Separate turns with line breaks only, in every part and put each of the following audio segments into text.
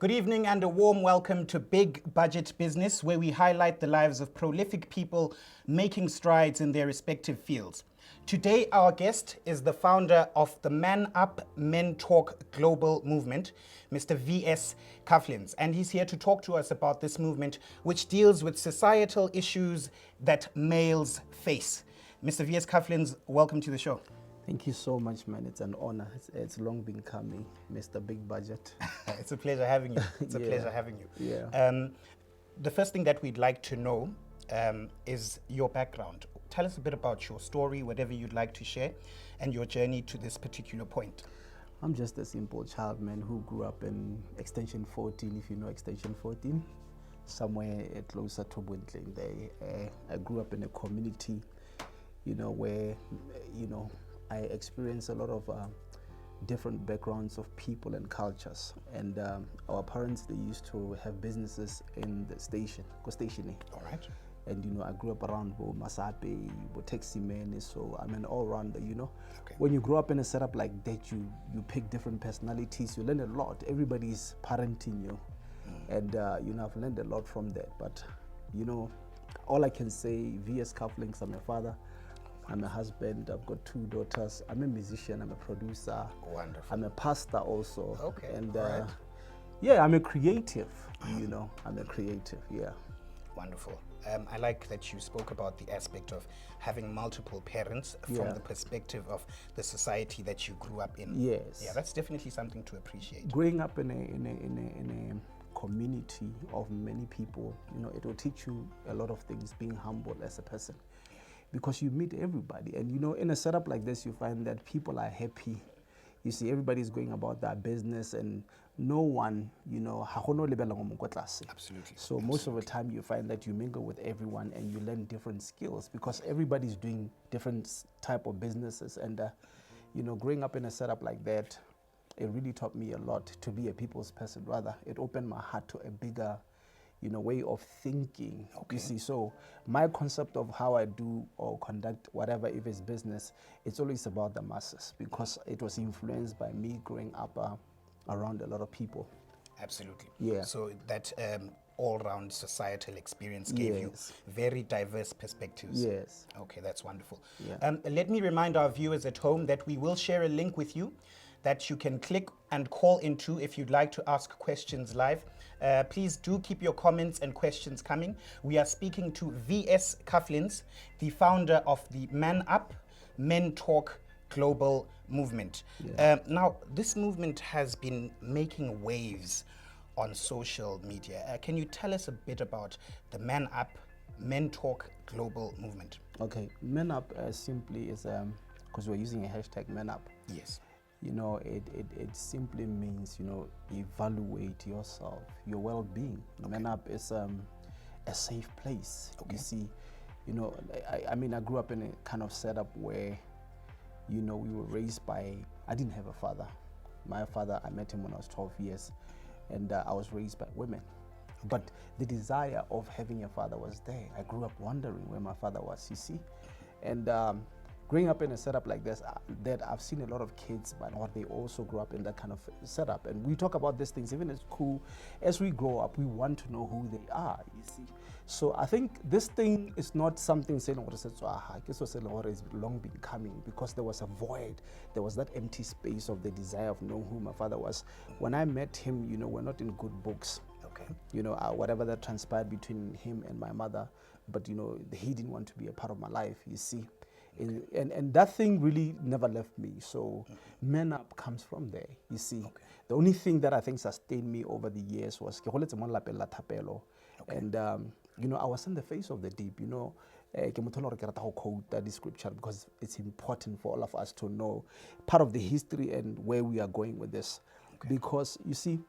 Good evening and a warm welcome to Big Budget Business, where we highlight the lives of prolific people making strides in their respective fields. Today, our guest is the founder of the Man Up, Men Talk global movement, Mr. V.S. Cufflins. And he's here to talk to us about this movement, which deals with societal issues that males face. Mr. V.S. Cufflins, welcome to the show.
Thank you so much, man. It's an honor. It's long been coming, Mr. Big Budget.
It's a pleasure having you. It's a pleasure having you.
Yeah.
The first thing that we'd like to know is your background. Tell us a bit about your story, whatever you'd like to share, and your journey to this particular point.
I'm just a simple child, man, who grew up in Extension 14, if you know Extension 14, somewhere closer to Bullied. I grew up in a community, where, I experienced a lot of different backgrounds of people and cultures. And our parents, they used to have businesses in the station, stationing.
All right.
And I grew up around Masape, taxi man, so I'm an all-rounder,
Okay.
When you grow up in a setup like that, you pick different personalities, you learn a lot. Everybody's parenting you. And I've learned a lot from that. But all I can say, V.S. Cufflins, I'm a father, I'm a husband, I've got 2 daughters, I'm a musician, I'm a producer.
Wonderful.
I'm a pastor also.
Okay.
And
right.
yeah, I'm a creative, I'm a creative, yeah.
Wonderful. I like that you spoke about the aspect of having multiple parents from the perspective of the society that you grew up in.
Yes.
Yeah, that's definitely something to appreciate.
Growing up in a community of many people, it will teach you a lot of things, being humble as a person. Because you meet everybody, and in a setup like this, you find that people are happy. You see, everybody's going about their business, and no one,
Absolutely.
So most of the time, you find that you mingle with everyone, and you learn different skills because everybody's doing different type of businesses. And growing up in a setup like that, it really taught me a lot to be a people's person. Rather, it opened my heart to a bigger way of thinking.
Okay.
You see, so my concept of how I do or conduct whatever, if it's business, it's always about the masses because it was influenced by me growing up around a lot of people.
Absolutely.
Yeah.
So that all-round societal experience gave you very diverse perspectives.
Yes.
Okay, that's wonderful.
Yeah.
Let me remind our viewers at home that we will share a link with you that you can click and call into if you'd like to ask questions live. Please do keep your comments and questions coming. We are speaking to V.S. Cufflins, the founder of the Man Up, Men Talk global movement.
Yeah.
Now, this movement has been making waves on social media. Can you tell us a bit about the Man Up, Men Talk global movement?
Okay, Men Up simply is, because we're using a hashtag Men Up.
Yes.
It simply means, evaluate yourself, your well-being. Okay. Man Up is a safe place. Okay. You see, I mean, I grew up in a kind of setup where, we were raised by, I didn't have a father. My father, I met him when I was 12 years, and I was raised by women. Okay. But the desire of having a father was there. I grew up wondering where my father was, you see. And growing up in a setup like this, that I've seen a lot of kids, but they also grew up in that kind of setup. And we talk about these things, even as cool, as we grow up, we want to know who they are, you see. So I think this thing is not something saying what is long been coming, because there was a void, there was that empty space of the desire of knowing who my father was. When I met him, we're not in good books.
Okay.
Whatever that transpired between him and my mother, but he didn't want to be a part of my life, you see. Okay. And that thing really never left me. So Men Up comes from there, you see. Okay. The only thing that I think sustained me over the years was and I was in the face of the deep, I quote that scripture because it's important for all of us to know part of the history and where we are going with this. Okay. Because you see,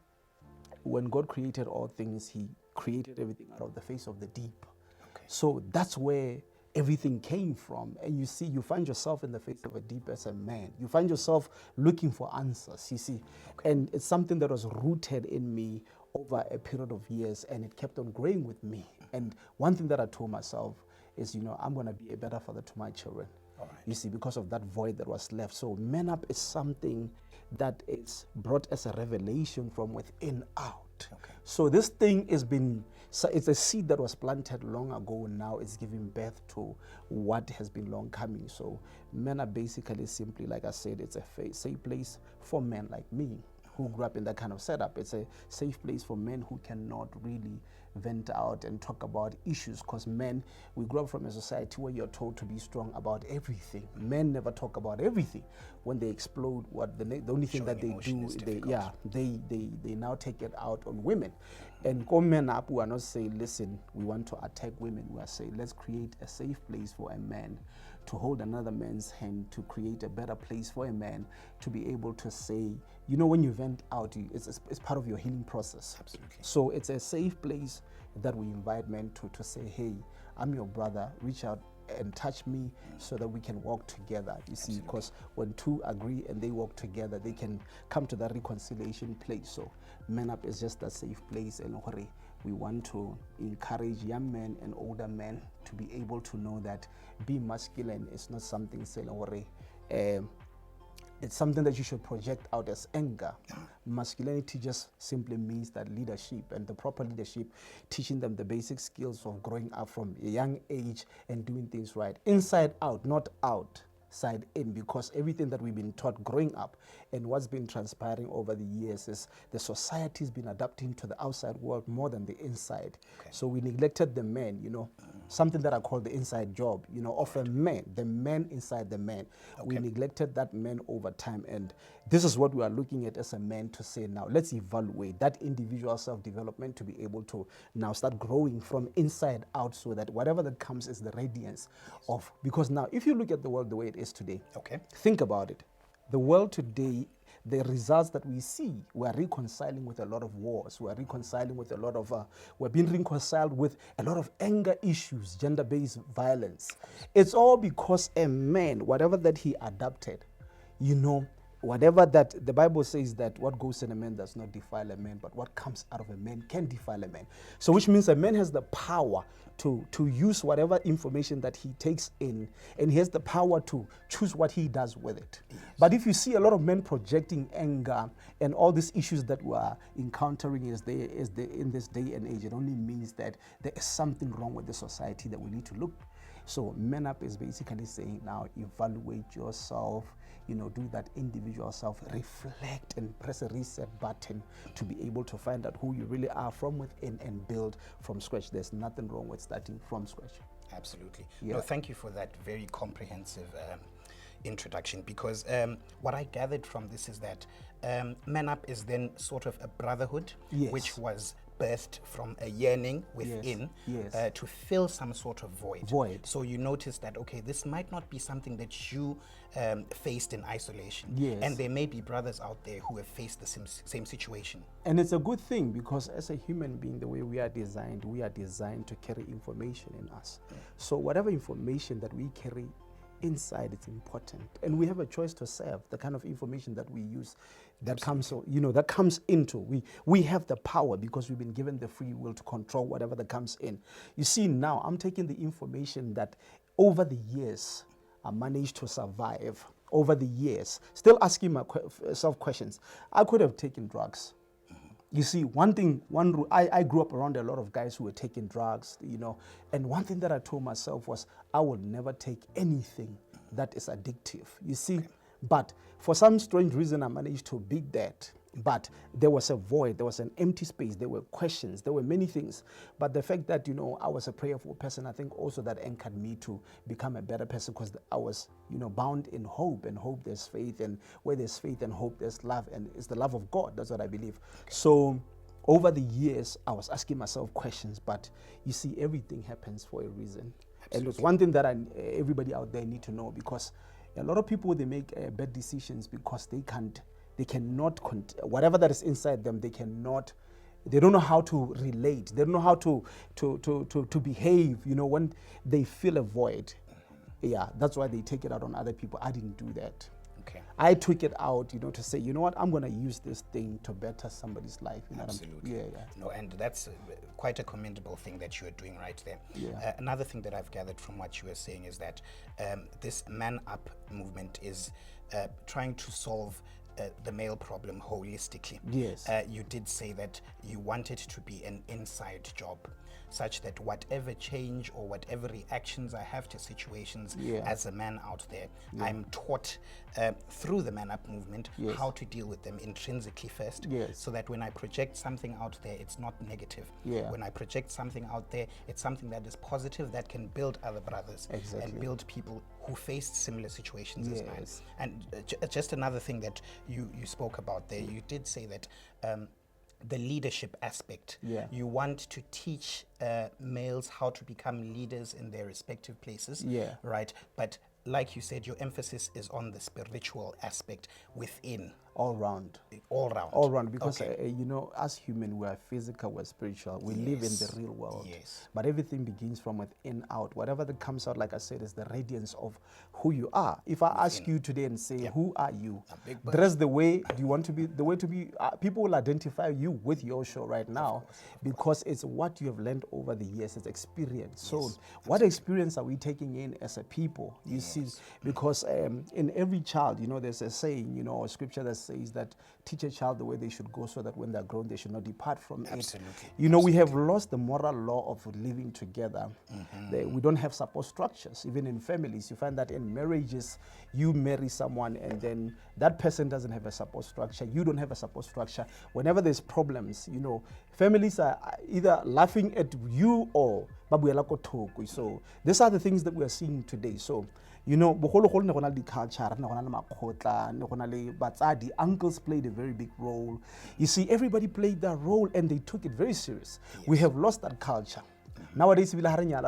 when God created all things, he created everything out of the face of the deep. Okay. So that's where everything came from. And you see, you find yourself in the face of a deep as a man. You find yourself looking for answers, you see. Okay. And it's something that was rooted in me over a period of years, and it kept on growing with me. And one thing that I told myself is, I'm going to be a better father to my children. All right. You see, because of that void that was left. So Men Up is something that is brought as a revelation from within out.
Okay.
So this thing has been, so it's a seed that was planted long ago. Now it's giving birth to what has been long coming. So men are basically simply, like I said, it's a safe place for men like me who grew up in that kind of setup. It's a safe place for men who cannot really vent out and talk about issues, because men, we grew up from a society where you're told to be strong about everything. Men never talk about everything. When they explode, the only thing that they do, they now take it out on women. And men up who are not saying, listen, we want to attack women. We are saying, let's create a safe place for a man to hold another man's hand, to create a better place for a man to be able to say, you know, when you vent out, it's part of your healing process.
Absolutely.
So it's a safe place that we invite men to say, hey, I'm your brother, reach out and touch me so that we can walk together. You see, because when two agree and they walk together, they can come to that reconciliation place. So Men Up is just a safe place, and we want to encourage young men and older men to be able to know that being masculine is not something it's something that you should project out as anger. Masculinity just simply means that leadership, and the proper leadership, teaching them the basic skills of growing up from a young age and doing things right. Inside out, not outside in, because everything that we've been taught growing up and what's been transpiring over the years is the society's been adapting to the outside world more than the inside. Okay. So we neglected the men, something that I call the inside job, of a man, the man inside the man. Okay. We neglected that man over time, and this is what we are looking at as a man to say, now let's evaluate that individual self-development to be able to now start growing from inside out, so that whatever that comes is the radiance of, because now if you look at the world the way it is today, think about it. The world today, the results that we see, we are reconciling with a lot of wars. We are reconciling with a lot of, we're being reconciled with a lot of anger issues, gender-based violence. It's all because a man, whatever that he adapted, whatever that the Bible says, that what goes in a man does not defile a man, but what comes out of a man can defile a man. So which means a man has the power to use whatever information that he takes in, and he has the power to choose what he does with it. Yes. But if you see a lot of men projecting anger and all these issues that we are encountering in this day and age, it only means that there is something wrong with the society that we need to look. So Men Up is basically saying, now evaluate yourself, do that individual self-reflect and press a reset button to be able to find out who you really are from within and build from scratch. There's nothing wrong with starting from scratch.
Absolutely.
Yeah.
No, thank you for that very comprehensive introduction, because what I gathered from this is that Men Up is then sort of a brotherhood,
yes,
which was birthed from a yearning within,
yes,
to fill some sort of void. So you notice that, okay, this might not be something that you faced in isolation.
Yes.
And there may be brothers out there who have faced the same situation.
And it's a good thing, because as a human being, the way we are designed to carry information in us. So whatever information that we carry inside, it's important, and we have a choice to serve the kind of information that we use, that comes, that comes into. We have the power, because we've been given the free will to control whatever that comes in. You see, now I'm taking the information that over the years I managed to survive. Over the years, still asking myself questions. I could have taken drugs. You see, I grew up around a lot of guys who were taking drugs, and one thing that I told myself was, I will never take anything that is addictive, you see. But for some strange reason, I managed to beat that. But there was a void, there was an empty space, there were questions, there were many things. But the fact that, I was a prayerful person, I think also that anchored me to become a better person, because I was, bound in hope, and hope there's faith, and where there's faith and hope there's love, and it's the love of God. That's what I believe. So over the years, I was asking myself questions, but you see, everything happens for a reason. Absolutely. And it's one thing that everybody out there need to know, because a lot of people, they make bad decisions because they cannot, whatever that is inside them, they don't know how to relate. They don't know how to behave, when they feel a void. Yeah, that's why they take it out on other people. I didn't do that. Okay. I took it out, to say, what, I'm going to use this thing to better somebody's life.
Absolutely.
Yeah.
No, and that's quite a commendable thing that you are doing right there.
Yeah.
Another thing that I've gathered from what you were saying is that this Man Up movement is trying to solve the male problem holistically.
Yes.
You did say that you want it to be an inside job, such that whatever change or whatever reactions I have to situations as a man out there, I'm taught through the Man Up movement how to deal with them intrinsically first, so that when I project something out there, it's not negative. When I project something out there, it's something that is positive, that can build other brothers and build people who faced similar situations as mine. And just another thing that you spoke about there, you did say that the leadership aspect. You want to teach males how to become leaders in their respective places, right? But like you said, your emphasis is on the spiritual aspect within.
All round, because you know, as human, we are physical, we're spiritual, we live in the real world, but everything begins from within out. Whatever that comes out, like I said, is the radiance of who you are. If I ask you today and say, who are you? Dress the way, do you want to be, the way to be, people will identify you with your show right now, because it's what you have learned over the years, it's experience. So what experience are we taking in as a people? You see, because in every child, you know, there's a saying, you know, a scripture that says that teach a child the way they should go, so that when they're grown they should not depart from it. You know, we have lost the moral law of living together. We don't have support structures. Even in families, you find that in marriages, you marry someone and then that person doesn't have a support structure, you don't have a support structure. Whenever there's problems, you know, families are either laughing at you or so these are the things that we are seeing today. So you know, uncles played a very big role. You see, everybody played that role and they took it very serious. We have lost that culture. Nowadays, because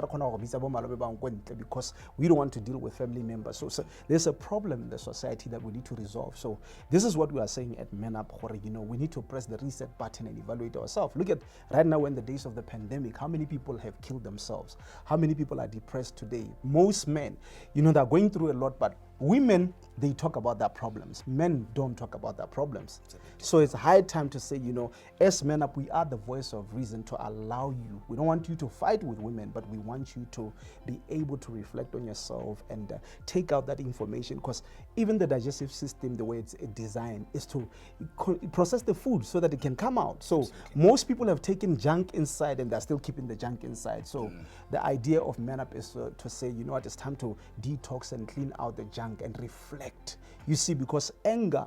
we don't want to deal with family members. So there's a problem in the society that we need to resolve. So this is what we are saying at Men Up. You know, we need to press the reset button and evaluate ourselves. Look at right now, in the days of the pandemic, how many people have killed themselves? How many people are depressed today? Most men, you know, they're going through a lot, but women, they talk about their problems. Men don't talk about their problems. So it's high time to say, you know, as Men Up, we are the voice of reason to allow you. We don't want you to fight with women, but we want you to be able to reflect on yourself and take out that information, because even the digestive system, the way it's designed, is to process the food so that it can come out. So most people have taken junk inside and they're still keeping the junk inside. So the idea of Men Up is to say, you know what, it's time to detox and clean out the junk and reflect. You see, because anger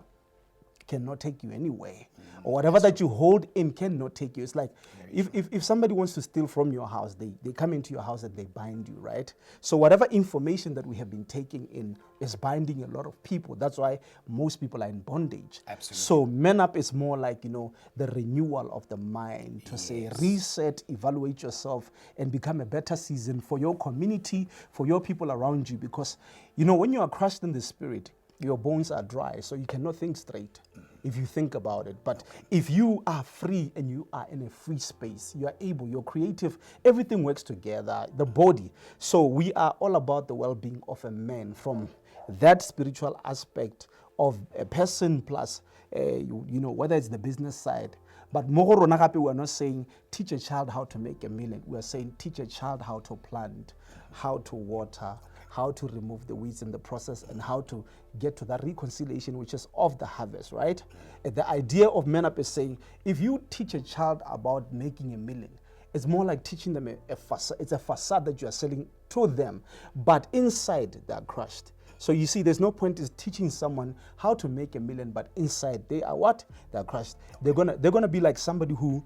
cannot take you anywhere, or whatever that you hold in cannot take you. It's like if somebody wants to steal from your house, they come into your house and they bind you, right? So whatever information that we have been taking in is binding a lot of people. That's why most people are in bondage. So Men Up is more like, you know, the renewal of the mind, to say reset, evaluate yourself, and become a better season for your community, for your people around you. Because, you know, when you are crushed in the spirit, your bones are dry, so you cannot think straight if you think about it. But if you are free and you are in a free space, you are able, you're creative, everything works together, the body. So we are all about the well-being of a man, from that spiritual aspect of a person plus, you know, whether it's the business side. But we're not saying teach a child how to make $1 million. We're saying teach a child how to plant, how to water, how to remove the weeds in the process, and how to get to that reconciliation, which is of the harvest, right? The idea of Men Up is saying, if you teach a child about making $1 million, it's more like teaching them a facade. It's a facade that you are selling to them, but inside they are crushed. So you see, there's no point in teaching someone how to make $1 million, but inside they are what? They are crushed. They're gonna be like somebody who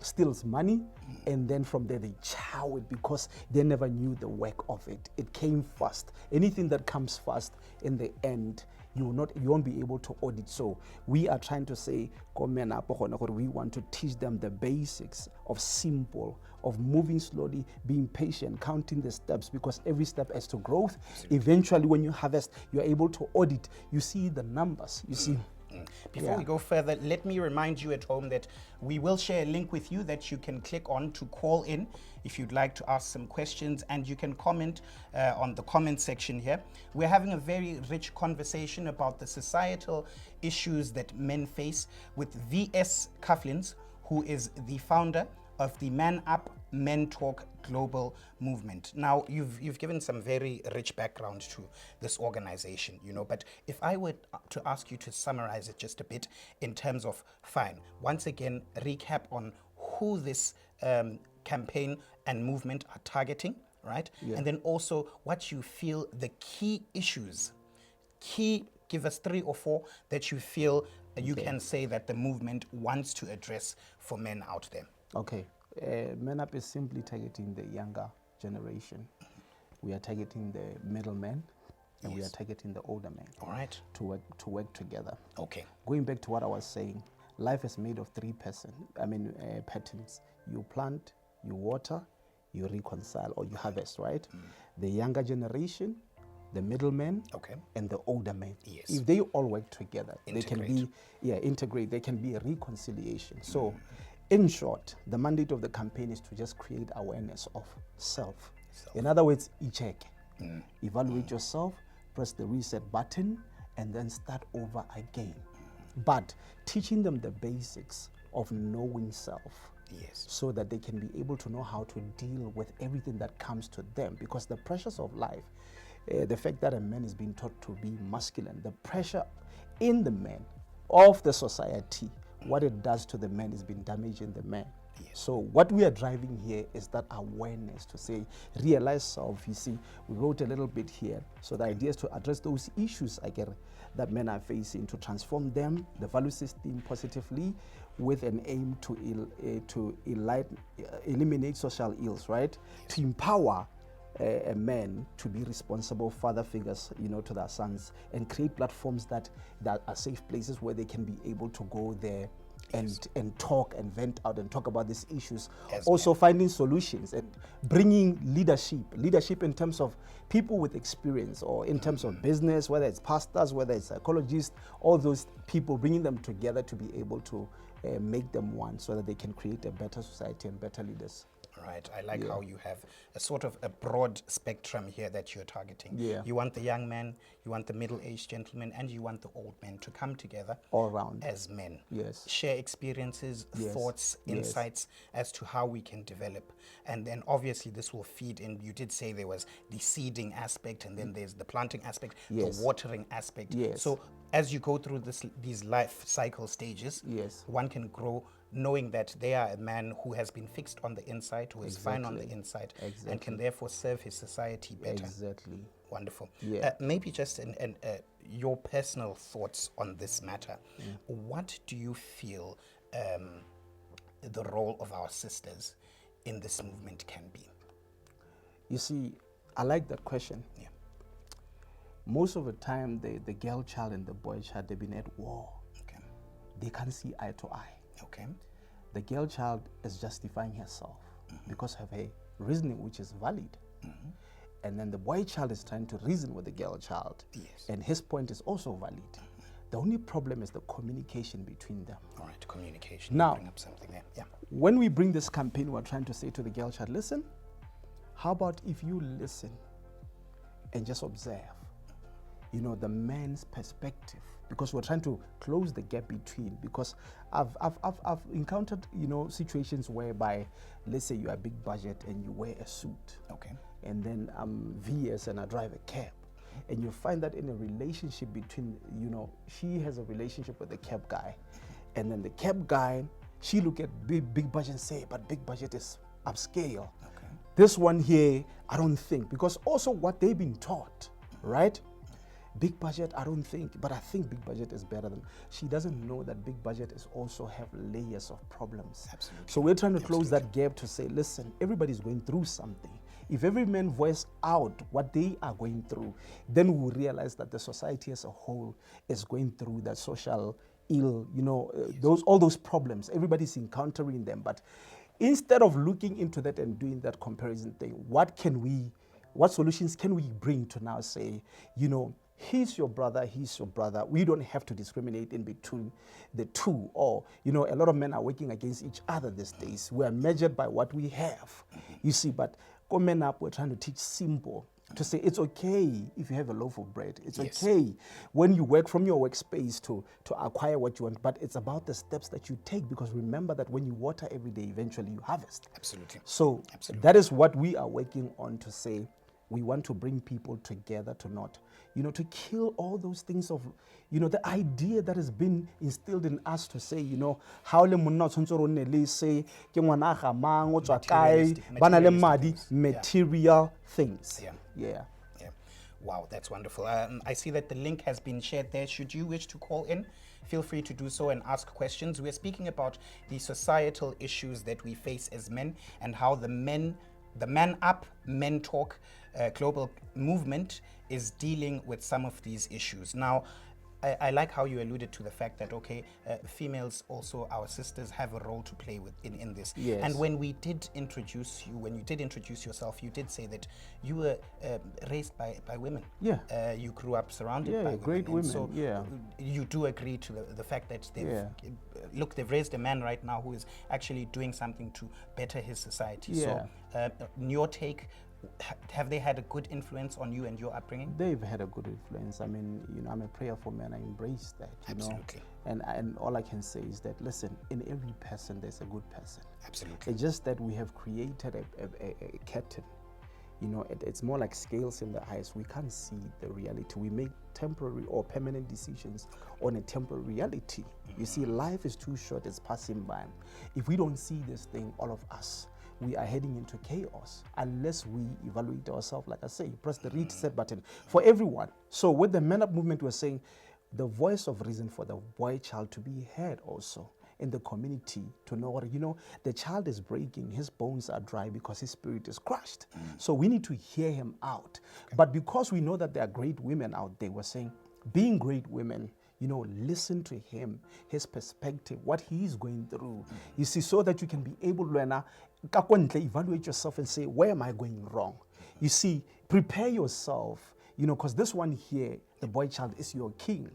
steals money, and then from there they chow it because they never knew the work of it. It came fast. Anything that comes fast, in the end, you won't be able to audit. So we are trying to say, we want to teach them the basics of simple, of moving slowly, being patient, counting the steps, because every step has to growth. Eventually, when you harvest, you're able to audit. You see the numbers. You see.
Before we go further, let me remind you at home that we will share a link with you that you can click on to call in if you'd like to ask some questions, and you can comment on the comment section here. We're having a very rich conversation about the societal issues that men face with VS Cufflins, who is the founder of the Man Up Men Talk global movement. Now, you've given some very rich background to this organization, but if I were to ask you to summarize it just a bit in terms of, fine, once again, recap on who this campaign and movement are targeting, right?
Yeah.
And then also what you feel the key issues, give us 3 or 4 that you feel you can say that the movement wants to address for men out there.
Okay. Men Up is simply targeting the younger generation. We are targeting the middlemen, and we are targeting the older men.
All right.
To work together.
Okay.
Going back to what I was saying, life is made of 3 patterns. You plant, you water, you reconcile, or you harvest, right? The younger generation, the middlemen, and the older men.
Yes.
If they all work together,
Integrate.
they can be integrate. They can be a reconciliation. So, in short, the mandate of the campaign is to just create awareness of self. In other words, check, evaluate yourself, press the reset button, and then start over again. But teaching them the basics of knowing self.
Yes.
So that they can be able to know how to deal with everything that comes to them. Because the pressures of life, the fact that a man is being taught to be masculine, the pressure in the man of the society, what it does to the man is been damaging the man. Yes. So what we are driving here is that awareness to say, realize self. You see, we wrote a little bit here. So the idea is to address those issues that men are facing, to transform them, the value system positively, with an aim to eliminate social ills, right? Yes. To empower a man to be responsible father figures, to their sons, and create platforms that are safe places where they can be able to go there and talk and vent out and talk about these issues. Also finding solutions and bringing leadership in terms of people with experience, or in terms of business, whether it's pastors, whether it's psychologists, all those people, bringing them together to be able to make them one, so that they can create a better society and better leaders.
Right. I like how you have a sort of a broad spectrum here that you're targeting.
Yeah.
You want the young man, you want the middle-aged gentleman, and you want the old men to come together
all around
as men.
Yes.
Share experiences, thoughts, insights as to how we can develop. And then obviously this will feed in. You did say there was the seeding aspect, and then there's the planting aspect, the watering aspect.
Yes.
So as you go through these life cycle stages, one can grow knowing that they are a man who has been fixed on the inside, who is fine on the inside, and can therefore serve his society better.
Exactly.
Wonderful.
Yeah.
Maybe just your personal thoughts on this matter. What do you feel the role of our sisters in this movement can be?
You see, I like that question.
Yeah.
Most of the time, the girl child and the boy child, they've been at war.
Okay.
They can't see eye to eye.
Okay.
The girl child is justifying herself because of her reasoning, which is valid. And then the boy child is trying to reason with the girl child.
Yes.
And his point is also valid. The only problem is the communication between them.
All right, communication.
Now,
bring up something there. Yeah.
When we bring this campaign, we're trying to say to the girl child, listen, how about if you listen and just observe, the man's perspective, because we're trying to close the gap between, because I've encountered, situations whereby, let's say you are big budget and you wear a suit.
Okay.
And then I'm VS and I drive a cab. And you find that in a relationship between, she has a relationship with the cab guy. And then the cab guy, she look at big budget and say, but big budget is upscale.
Okay.
This one here, I don't think, because also what they've been taught, right? Big budget, I don't think, but I think big budget is better than. She doesn't know that big budget is also have layers of problems.
Absolutely.
So we're trying to close that gap to say, listen, everybody's going through something. If every man voice out what they are going through, then we will realize that the society as a whole is going through that social ill, all those problems. Everybody's encountering them. But instead of looking into that and doing that comparison thing, what solutions can we bring to now say, he's your brother, we don't have to discriminate in between the two. Or, a lot of men are working against each other these days. We are measured by what we have. You see, but coming up, we're trying to teach simple To say it's okay if you have a loaf of bread. It's
Yes.
okay when you work from your workspace to acquire what you want, but it's about the steps that you take, because remember that when you water every day, eventually you harvest.
Absolutely.
So
Absolutely.
that is what we are working on, to say we want to bring people together to not, to kill all those things of, the idea that has been instilled in us to say, how le monna o tshwantse gore o nne le se, ke ngwana a ga mang, o tswa kae, ba na le madi, material things.
Yeah.
Yeah.
Yeah. Wow, that's wonderful. I see that the link has been shared there. Should you wish to call in, feel free to do so and ask questions. We're speaking about the societal issues that we face as men, and how the Man Up, Men Talk global movement is dealing with some of these issues. Now, I like how you alluded to the fact that, females also, our sisters, have a role to play in this.
Yes.
And when you did introduce yourself, you did say that you were raised by women.
Yeah.
You grew up surrounded by women.
Great
And
women.
so
Yeah.
you do agree to the fact that they've raised a man right now who is actually doing something to better his society.
Yeah.
So, in your take, have they had a good influence on you and your upbringing?
They've had a good influence. I mean, I'm a prayerful man. I embrace that.
Absolutely.
And all I can say is that, listen, in every person there's a good person.
Absolutely.
It's just that we have created a curtain. It's more like scales in the eyes. We can't see the reality. We make temporary or permanent decisions on a temporary reality. You see, life is too short. It's passing by. If we don't see this thing, all of us, we are heading into chaos unless we evaluate ourselves. Like I say, press the reset button for everyone. So with the Man Up movement, we're saying the voice of reason for the boy child to be heard also in the community, to know what, the child is breaking, his bones are dry because his spirit is crushed. So we need to hear him out. But because we know that there are great women out there, we're saying, being great women, listen to him, his perspective, what he is going through. You see, so that you can be able to evaluate yourself and say, where am I going wrong? You see, prepare yourself, because this one here, the boy child, is your king.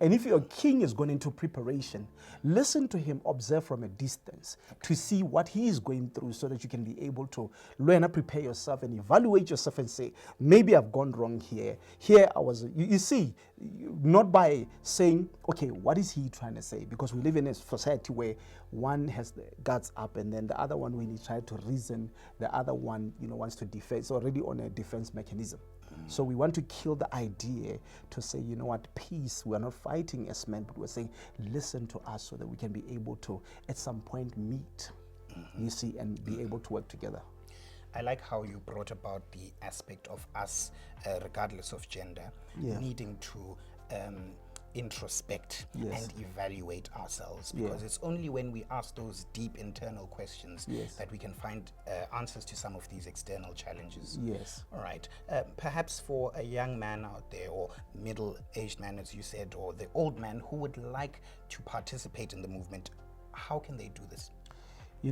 And if your king is going into preparation, listen to him, observe from a distance to see what he is going through, so that you can be able to learn and prepare yourself and evaluate yourself and say, maybe I've gone wrong here. Here I was, you see, not by saying, okay, what is he trying to say? Because we live in a society where one has the guts up, and then the other one, when he tries to reason, the other one, wants to defend. It's already on a defense mechanism. So we want to kill the idea to say, peace, we're not fighting as men, but we're saying, listen to us, so that we can be able to, at some point, meet, you see, and be able to work together.
I like how you brought about the aspect of us, regardless of gender, needing to introspect and evaluate ourselves, because it's only when we ask those deep internal questions that we can find answers to some of these external challenges.
Yes.
All right. Perhaps for a young man out there, or middle-aged man, as you said, or the old man who would like to participate in the movement, how can they do this?
We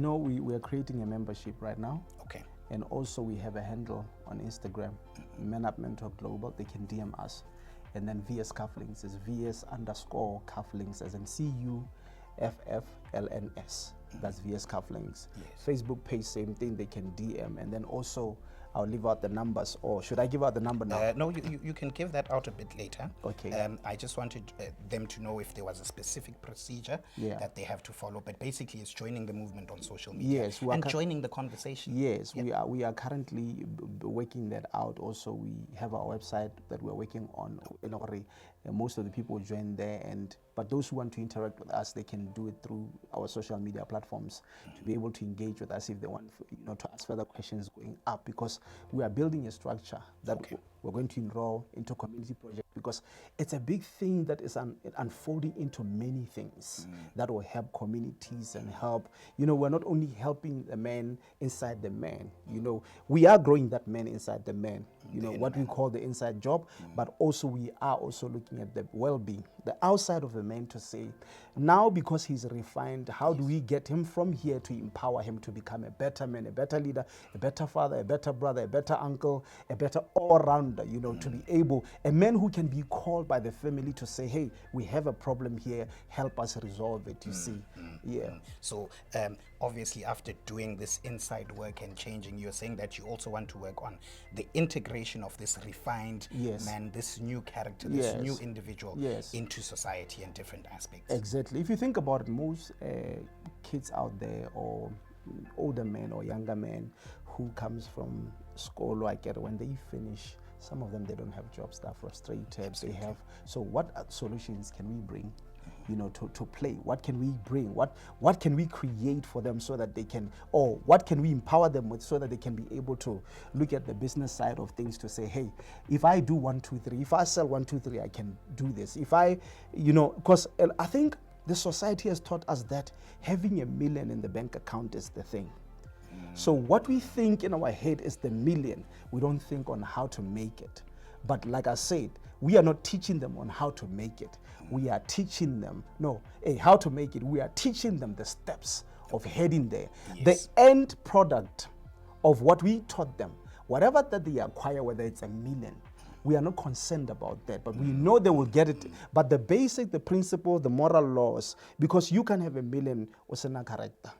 are creating a membership right now.
Okay.
And also we have a handle on Instagram, Men Up Men Talk Global. They can DM us. And then VS Cufflins is VS_Cufflins, as in CUFFLNS. That's VS Cufflins.
Yes.
Facebook page, same thing, they can DM. And then also, I'll leave out the numbers, or should I give out the number now?
No, you can give that out a bit later.
Okay.
I just wanted them to know if there was a specific procedure that they have to follow, but basically it's joining the movement on social media.
Yes,
and joining the conversation.
Yes, we are currently working that out. Also, we have our website that we're working on. Most of the people join there, but those who want to interact with us, they can do it through our social media platforms to be able to engage with us if they want, to ask further questions going up, because we are building a structure that we're going to enroll into community projects, because it's a big thing that is unfolding into many things that will help communities and help. We're not only helping the men inside the man. We are growing that man inside the man. What we call the inside job, but also we are also looking at the well-being the outside of the man to say, now because he's refined, how do we get him from here to empower him to become a better man, a better leader, a better father, a better brother, a better uncle, a better all-rounder, you know, to be able, a man who can be called by the family to say, hey, we have a problem here, help us resolve it, you see. Yeah.
So obviously after doing this inside work and changing, you're saying that you also want to work on the integration of this refined man, this new character, this new individual into society and different aspects.
Exactly. If you think about it, most kids out there, or older men or younger men who comes from school, like when they finish, some of them, they don't have jobs, they're frustrated. Absolutely. They have, so what solutions can we bring, you know, to play? What can we bring? What can we create for them so that they can, or what can we empower them with so that they can be able to look at the business side of things to say, hey, if I do 1, 2, 3, if I sell 1, 2, 3, I can do this. If I, you know, because I think the society has taught us that having $1 million in the bank account is the thing. So what we think in our head is the million. We don't think on how to make it. But like I said, we are not teaching them on how to make it. We are teaching them, how to make it. We are teaching them the steps of heading there. The end product of what we taught them, whatever that they acquire, whether it's $1 million, we are not concerned about that, but we know they will get it. But the basic, the principle, the moral laws, because you can have $1 million with no character.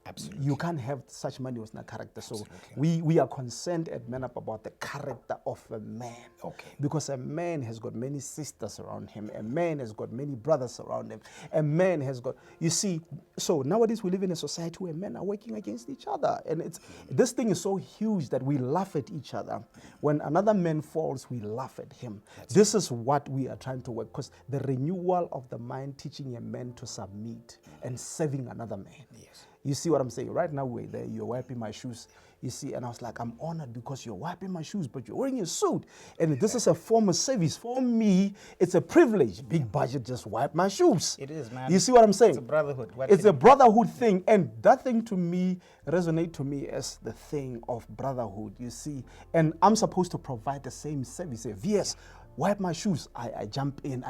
Absolutely.
You can't have such money with no character. So we are concerned at Men Up about the character of a man. Okay. Because a man has got many sisters around him. A man has got many brothers around him. A man has got, you see, so nowadays we live in a society where men are working against each other. And it's this thing is so huge that we laugh at each other. When another man falls, we laugh at him. This is what we are trying to work, because the renewal of the mind, teaching a man to submit and serving another man. Yes. You see what I'm saying? Right now, we're there, you're wiping my shoes. You see, and I was like, I'm honored because you're wiping my shoes, but you're wearing a suit. And this is a form of service. For me, it's a privilege. Big budget, just wipe my shoes.
It is, man.
You see what I'm saying?
It's a brotherhood.
It's a brotherhood thing. And that thing to me, resonate to me as the thing of brotherhood, you see. And I'm supposed to provide the same service. Yes, wipe my shoes, I jump in.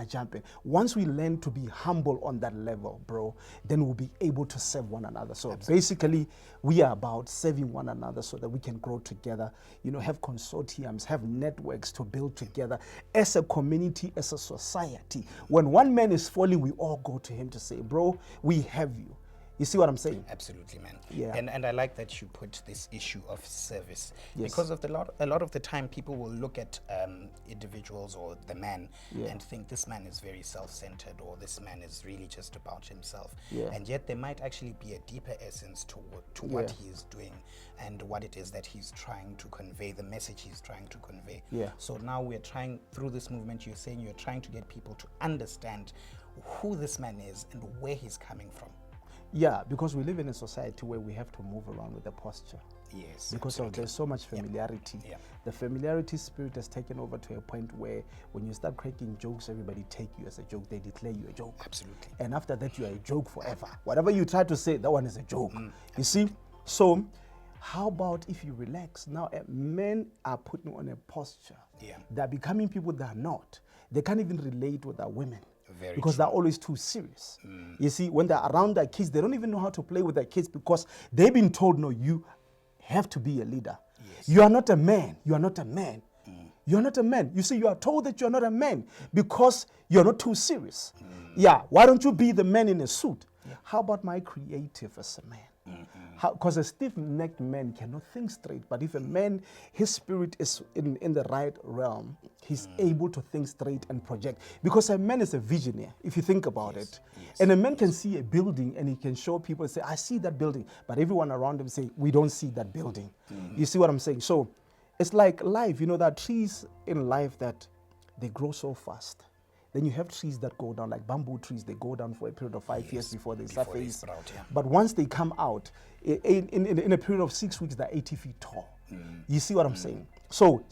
Once we learn to be humble on that level, bro, then we'll be able to serve one another. So basically, we are about serving one another so that we can grow together, you know, have consortiums, have networks to build together as a community, as a society. When one man is falling, we all go to him to say, bro, we have you. You see what I'm saying?
Absolutely, man.
Yeah.
And I like that you put this issue of service, because of a lot of the time people will look at individuals or the man and think this man is very self-centered, or this man is really just about himself. And yet there might actually be a deeper essence to what he is doing and what it is that he's trying to convey, the message he's trying to convey. So now we're trying, through this movement, you're saying you're trying to get people to understand who this man is and where he's coming from.
Yeah, because we live in a society where we have to move around with the posture.
Yes.
Because there's so much familiarity. The familiarity spirit has taken over to a point where when you start cracking jokes, everybody take you as a joke. They declare you a joke.
Absolutely.
And after that, you are a joke forever. Whatever you try to say, that one is a joke. You see? So how about if you relax? Now, men are putting on a posture. They're becoming people that are not. They can't even relate with their women. Because they're always too serious. You see, when they're around their kids, they don't even know how to play with their kids because they've been told, no, you have to be a leader. You are not a man. You are not a man. You're not a man. You see, you are told that you're not a man because you're not too serious. Yeah, why don't you be the man in a suit? How about my creative as a man? Because a stiff-necked man cannot think straight. But if a man, his spirit is in the right realm, he's able to think straight and project. Because a man is a visionary, if you think about it. And a man can see a building and he can show people and say, I see that building. But everyone around him say, we don't see that building. You see what I'm saying? So it's like life. You know, there are trees in life that they grow so fast. Then you have trees that go down, like bamboo trees, they go down for a period of 5 years before they surface. But once they come out, in a period of 6 weeks, they're 80 feet tall. You see what I'm saying? So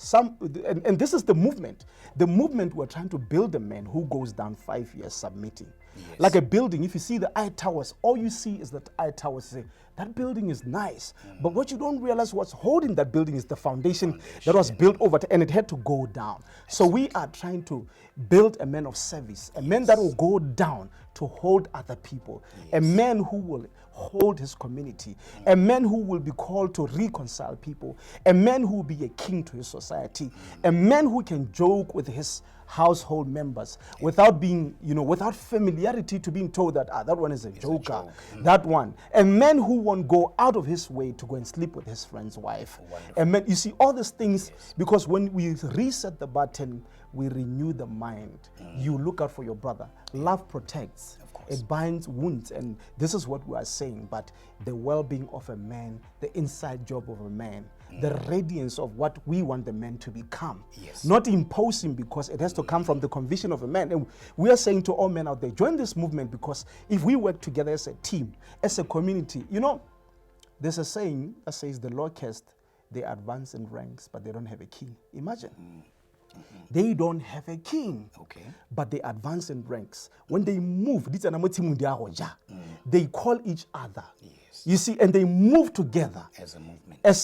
and this is the movement. The movement, we're trying to build a man who goes down 5 years submitting.
Yes.
Like a building, if you see the eye towers, all you see is that eye towers. Say, that building is nice. But what you don't realize, what's holding that building is the foundation that was built over and it had to go down. So we are trying to build a man of service, a man that will go down to hold other people, a man who will hold his community, a man who will be called to reconcile people, a man who will be a king to his society, a man who can joke with his household members without being, without familiarity to being told that that one is a joker, that one. A man who won't go out of his way to go and sleep with his friend's wife. A man, you see all these things, because when we reset the button, we renew the mind. You look out for your brother. Love protects. It binds wounds, and this is what we are saying. But the well-being of a man, the inside job of a man, the radiance of what we want the man to become, not impose him, because it has to come from the conviction of a man. And we are saying to all men out there, join this movement, because if we work together as a team, as a community, there's a saying that says the locust, they advance in ranks, but they don't have a king. Imagine. They don't have a king, but they advance in ranks. When they move, they call each other. You see, and they move together as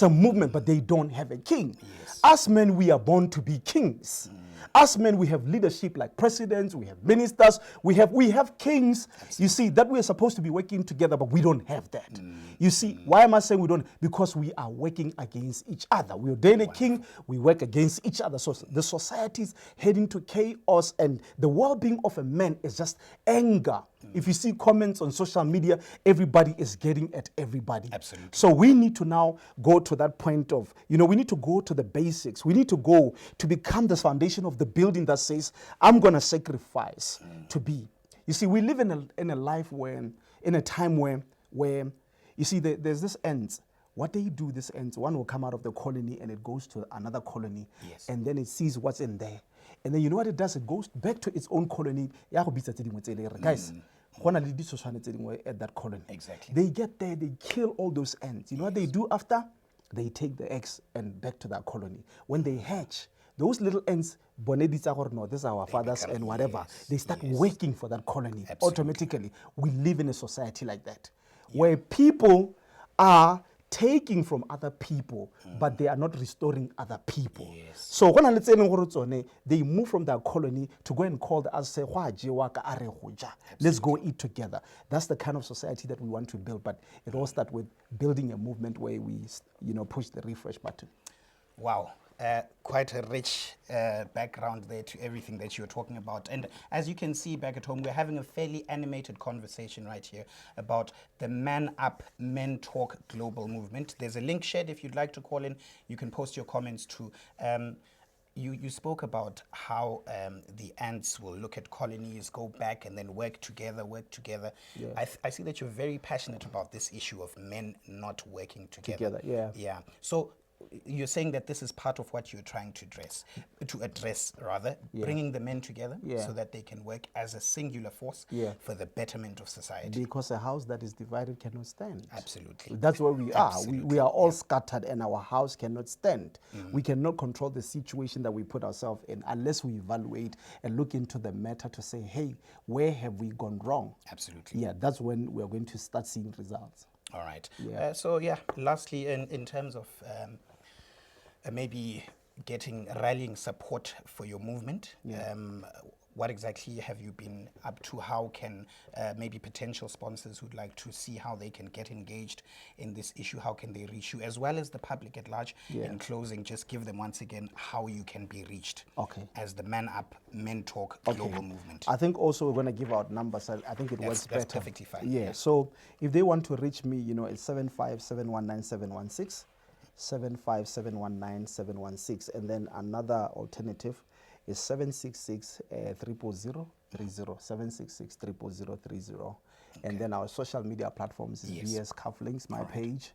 a movement, but they don't have a king. As men, we are born to be kings. As men, we have leadership like presidents, we have ministers, we have kings. You see, that we are supposed to be working together, but we don't have that. You see, why am I saying we don't? Because we are working against each other. We ordain a king, we work against each other. So the society is heading to chaos, and the well-being of a man is just anger. If you see comments on social media, everybody is getting at everybody.
Absolutely.
So we need to now go to that point of, we need to go to the basics. We need to go to become the foundation of the building that says, I'm going to sacrifice to be. You see, we live in a life in a time where you see, there's this ants. What they do, this ants, one will come out of the colony and it goes to another colony, and then it sees what's in there. And then you know what it does? It goes back to its own colony. Guys, at that colony.
Exactly.
They get there, they kill all those ants. You know what they do after? They take the eggs and back to that colony. When they hatch, those little ants, this is our fathers and whatever, they start working for that colony automatically. We live in a society like that, where people are taking from other people, but they are not restoring other people. So when they move from that colony to go and call us, say, let's go eat together. That's the kind of society that we want to build, but it all starts with building a movement where we, push the refresh button.
Wow. Quite a rich background there to everything that you're talking about. And as you can see back at home, we're having a fairly animated conversation right here about the Man Up, Men Talk global movement. There's a link shared if you'd like to call in. You can post your comments too. You spoke about how the ants will look at colonies, go back and then work together. Yeah. I see that you're very passionate about this issue of men not working together. Yeah. So you're saying that this is part of what you're trying to address, bringing the men together so that they can work as a singular force for the betterment of society.
Because a house that is divided cannot stand.
Absolutely.
That's where we are. We are all scattered, and our house cannot stand. We cannot control the situation that we put ourselves in unless we evaluate and look into the matter to say, hey, where have we gone wrong?
Absolutely.
Yeah, that's when we're going to start seeing results.
All right. Lastly, in terms of maybe rallying support for your movement, what exactly have you been up to? How can maybe potential sponsors who'd like to see how they can get engaged in this issue, how can they reach you, as well as the public at large? In closing, just give them once again how you can be reached as the Man Up, Men Talk global movement.
I think also we're going to give out numbers. I think works better.
That's perfectly fine.
Yeah, so if they want to reach me, it's 75719 716, and then another alternative is 766 300 766 300. And then our social media platforms is VS Cufflins, my page,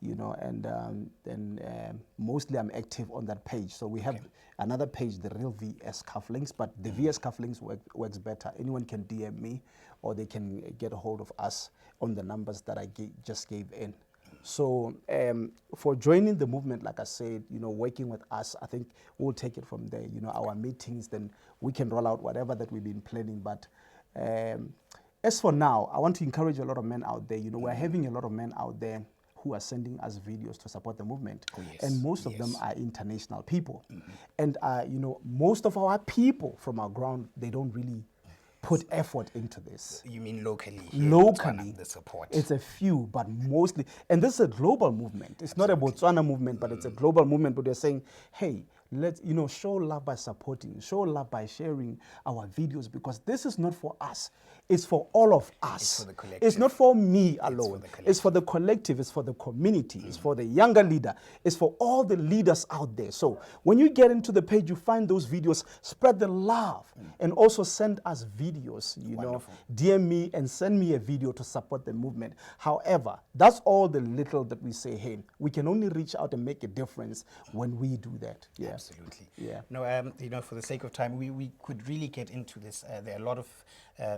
and then mostly I'm active on that page. So we have another page, the real VS Cufflins, but the VS Cufflins works better. Anyone can DM me, or they can get a hold of us on the numbers that I just gave in. So for joining the movement, like I said, working with us, I think we'll take it from there. Our meetings, then we can roll out whatever that we've been planning. But as for now, I want to encourage a lot of men out there. You know, we're having a lot of men out there who are sending us videos to support the movement.
Oh, yes.
And most of them are international people. And, you know, most of our people from our ground, they don't really put effort into this.
You mean locally? Here in
Locally,
Botswana, the support.
it's a few, but mostly, and this is a global movement. It's not a Botswana movement, but it's a global movement. But they're saying, hey, let's, you know, show love by supporting, show love by sharing our videos, because this is not for us. It's for all of us.
It's for the collective.
It's not for me alone. It's for the collective. It's for the community. It's for the younger leader. It's for all the leaders out there. So when you get into the page, you find those videos, spread the love, and also send us videos, you
Wonderful.
know, DM me and send me a video to support the movement. However, that's all the little that we say, hey, we can only reach out and make a difference when we do that. Yeah.
Absolutely.
Yeah.
No, you know, for the sake of time, we could really get into this. There are a lot of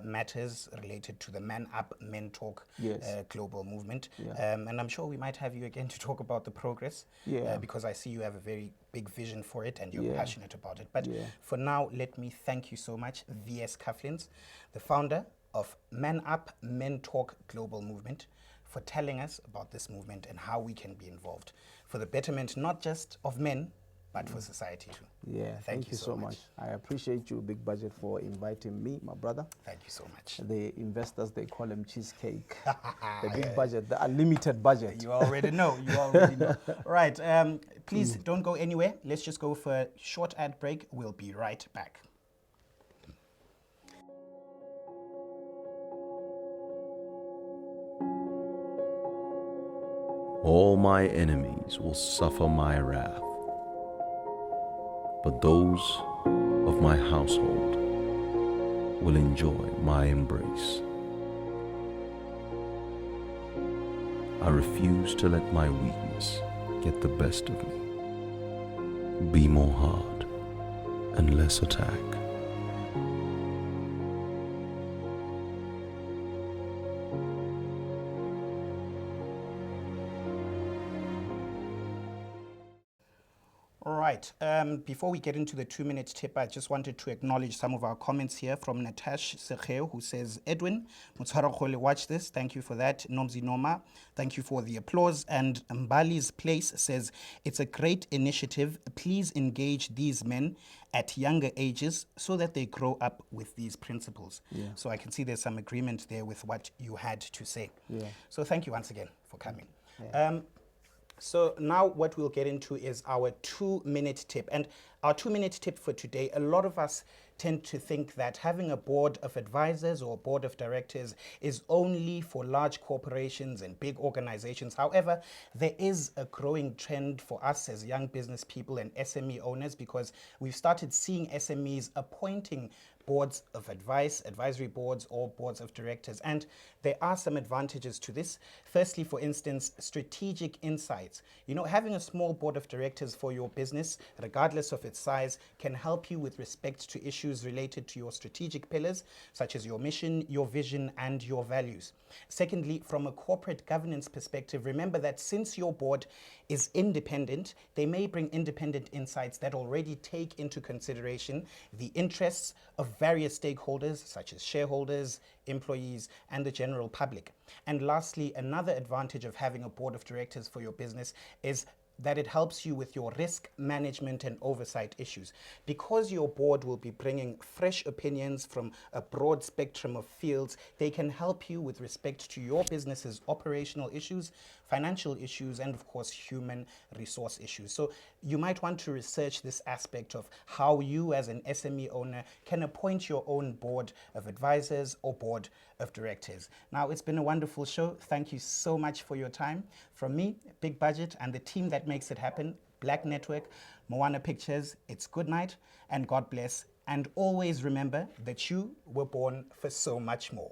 matters related to the Man Up, Men Talk
Yes.
global movement.
Yeah.
And I'm sure we might have you again to talk about the progress,
Yeah.
because I see you have a very big vision for it and you're
Yeah.
passionate about it. But
Yeah.
for now, let me thank you so much, VS Cufflins, the founder of Man Up, Men Talk global movement, for telling us about this movement and how we can be involved for the betterment not just of men, but for society too.
Yeah, thank you so much. I appreciate you, Big Budget, for inviting me, my brother.
Thank you so much.
The investors, they call him cheesecake. The big budget, the unlimited budget.
You already know. You already know. Right. Please don't go anywhere. Let's just go for a short ad break. We'll be right back.
All my enemies will suffer my wrath, but those of my household will enjoy my embrace. I refuse to let my weakness get the best of me. Be more hard and less attack.
All right. Before we get into the 2-minute tip, I just wanted to acknowledge some of our comments here from Natash Sekeo, who says, Edwin, Mutsarakole, watch this. Thank you for that. Nomzi Noma, thank you for the applause. And Mbali's Place says, it's a great initiative. Please engage these men at younger ages so that they grow up with these principles.
Yeah.
So I can see there's some agreement there with what you had to say.
Yeah.
So thank you once again for coming.
Yeah.
So now what we'll get into is our 2-minute tip. And our 2-minute tip for today, a lot of us tend to think that having a board of advisors or board of directors is only for large corporations and big organizations. However, there is a growing trend for us as young business people and SME owners, because we've started seeing SMEs appointing boards of advisory boards or boards of directors. And there are some advantages to this. Firstly, for instance, strategic insights. You know, having a small board of directors for your business, regardless of its size, can help you with respect to issues related to your strategic pillars, such as your mission, your vision, and your values. Secondly, from a corporate governance perspective, remember that since your board is independent, they may bring independent insights that already take into consideration the interests of various stakeholders, such as shareholders, employees, and the general public. And lastly, another advantage of having a board of directors for your business is that it helps you with your risk management and oversight issues. Because your board will be bringing fresh opinions from a broad spectrum of fields, they can help you with respect to your business's operational issues, financial issues, and of course, human resource issues. So you might want to research this aspect of how you as an SME owner can appoint your own board of advisors or board of directors. Now, it's been a wonderful show. Thank you so much for your time. From me, Big Budget, and the team that makes it happen, Black Network, Mowana Pictures, it's good night and God bless. And always remember that you were born for so much more.